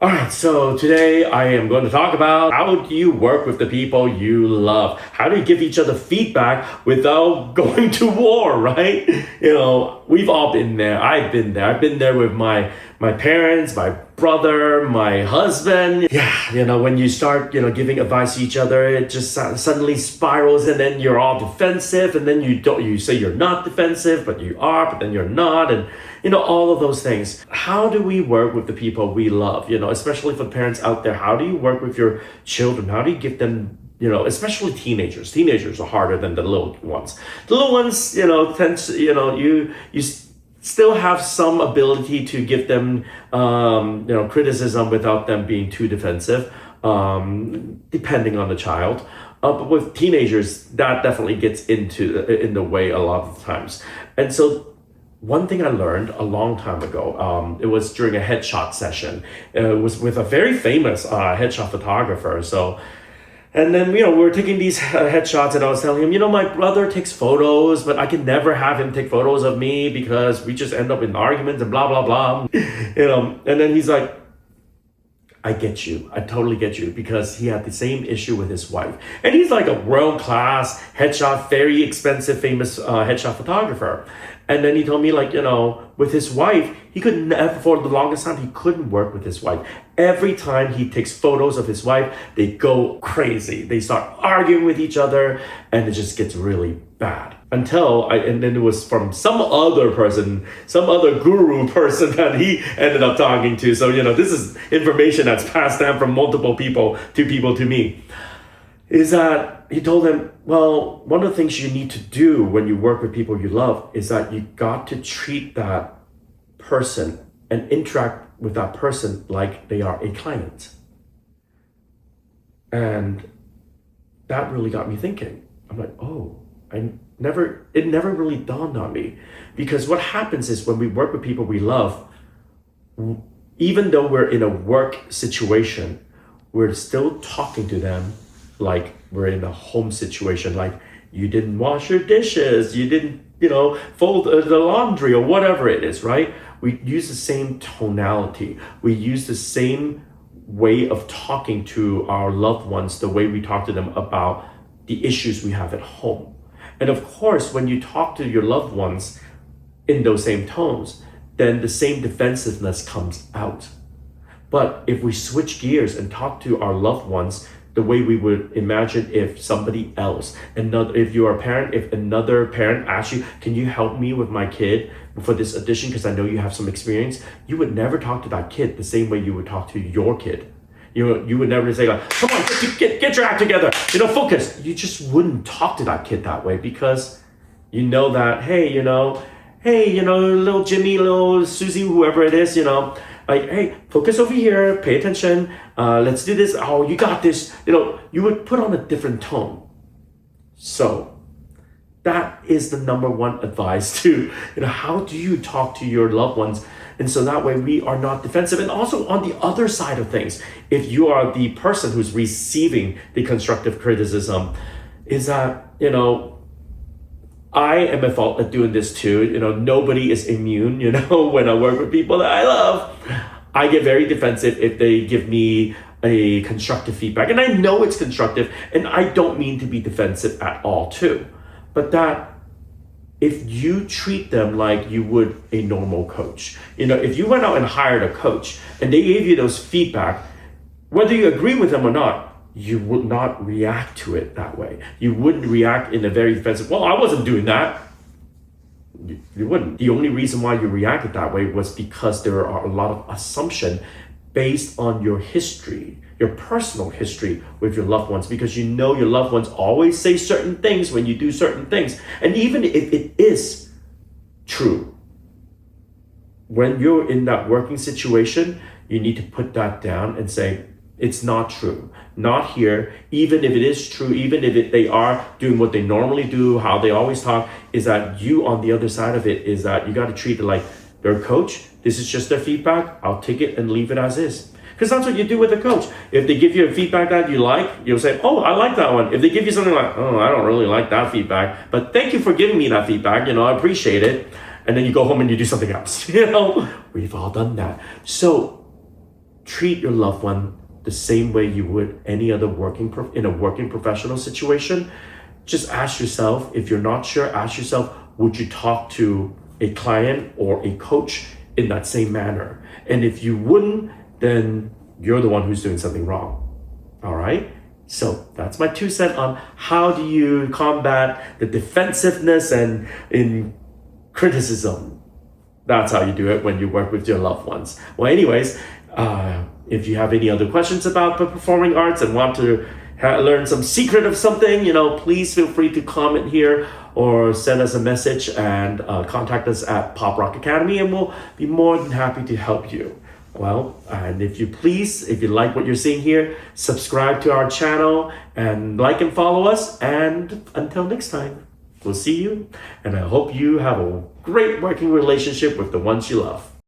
All right, so today I am going to talk about how do you work with the people you love? How do you give each other feedback without going to war, right? We've all been there. I've been there. I've been there with my parents, my brother, my husband. Yeah, when you start, giving advice to each other, it just suddenly spirals and then you're all defensive and then you say you're not defensive, but you are, but then you're not. And all of those things. How do we work with the people we love? Especially for parents out there, how do you work with your children? How do you give them, especially teenagers? Teenagers are harder than the little ones. The little ones, tend to, you still have some ability to give them, criticism without them being too defensive, depending on the child. But with teenagers, that definitely gets in the way a lot of the times. And so one thing I learned a long time ago, it was during a headshot session. It was with a very famous headshot photographer. And then, we were taking these headshots and I was telling him, my brother takes photos, but I can never have him take photos of me because we just end up in arguments and blah, blah, blah. And then he's like, I get you. I totally get you, because he had the same issue with his wife. And he's like a world-class headshot, very expensive, famous headshot photographer. And then he told me, with his wife, he could never, for the longest time, he couldn't work with his wife. Every time he takes photos of his wife, they go crazy. They start arguing with each other, and it just gets really bad. And then it was from some other person, some other guru person that he ended up talking to. So, this is information that's passed down from multiple people to me. Is that he told him, well, one of the things you need to do when you work with people you love is that you got to treat that person and interact with that person like they are a client. And that really got me thinking. I'm like, it never really dawned on me. Because what happens is when we work with people we love, even though we're in a work situation, we're still talking to them like we're in a home situation, like you didn't wash your dishes, you didn't, fold the laundry or whatever it is, right? We use the same tonality. We use the same way of talking to our loved ones, the way we talk to them about the issues we have at home. And of course, when you talk to your loved ones in those same tones, then the same defensiveness comes out. But if we switch gears and talk to our loved ones the way we would imagine if somebody else, if you're a parent, if another parent asks you, can you help me with my kid for this audition because I know you have some experience, you would never talk to that kid the same way you would talk to your kid. You would never say like, come on, get your act together, focus. You just wouldn't talk to that kid that way, because you know that, hey, little Jimmy, little Susie, whoever it is, like, hey, focus over here, pay attention, let's do this, oh, you got this, you would put on a different tone. So that is the number one advice to, how do you talk to your loved ones? And so that way we are not defensive. And also on the other side of things, if you are the person who's receiving the constructive criticism, is that, I am at fault at doing this too. Nobody is immune, when I work with people that I love. I get very defensive if they give me a constructive feedback. And I know it's constructive, and I don't mean to be defensive at all too. But that if you treat them like you would a normal coach, if you went out and hired a coach and they gave you those feedback, whether you agree with them or not, you would not react to it that way. You wouldn't react in a very defensive, well, I wasn't doing that. You wouldn't. The only reason why you reacted that way was because there are a lot of assumption based on your history, your personal history with your loved ones, because your loved ones always say certain things when you do certain things. And even if it is true, when you're in that working situation, you need to put that down and say, it's not true, not here. Even if it is true, even if they are doing what they normally do, how they always talk, is that you on the other side of it is that you got to treat it like their coach. This is just their feedback. I'll take it and leave it as is. Because that's what you do with a coach. If they give you a feedback that you like, you'll say, oh, I like that one. If they give you something like, oh, I don't really like that feedback, but thank you for giving me that feedback, I appreciate it. And then you go home and you do something else. We've all done that. So treat your loved one the same way you would any other in a working professional situation. Just ask yourself, if you're not sure, ask yourself, would you talk to a client or a coach in that same manner? And if you wouldn't, then you're the one who's doing something wrong. All right? So that's my 2 cents on how do you combat the defensiveness and in criticism. That's how you do it when you work with your loved ones. Well, anyways, if you have any other questions about the performing arts and want to learn some secret of something, please feel free to comment here or send us a message and contact us at PopRock Academy, and we'll be more than happy to help you. Well, and if you like what you're seeing here, subscribe to our channel and like and follow us. And until next time, we'll see you. And I hope you have a great working relationship with the ones you love.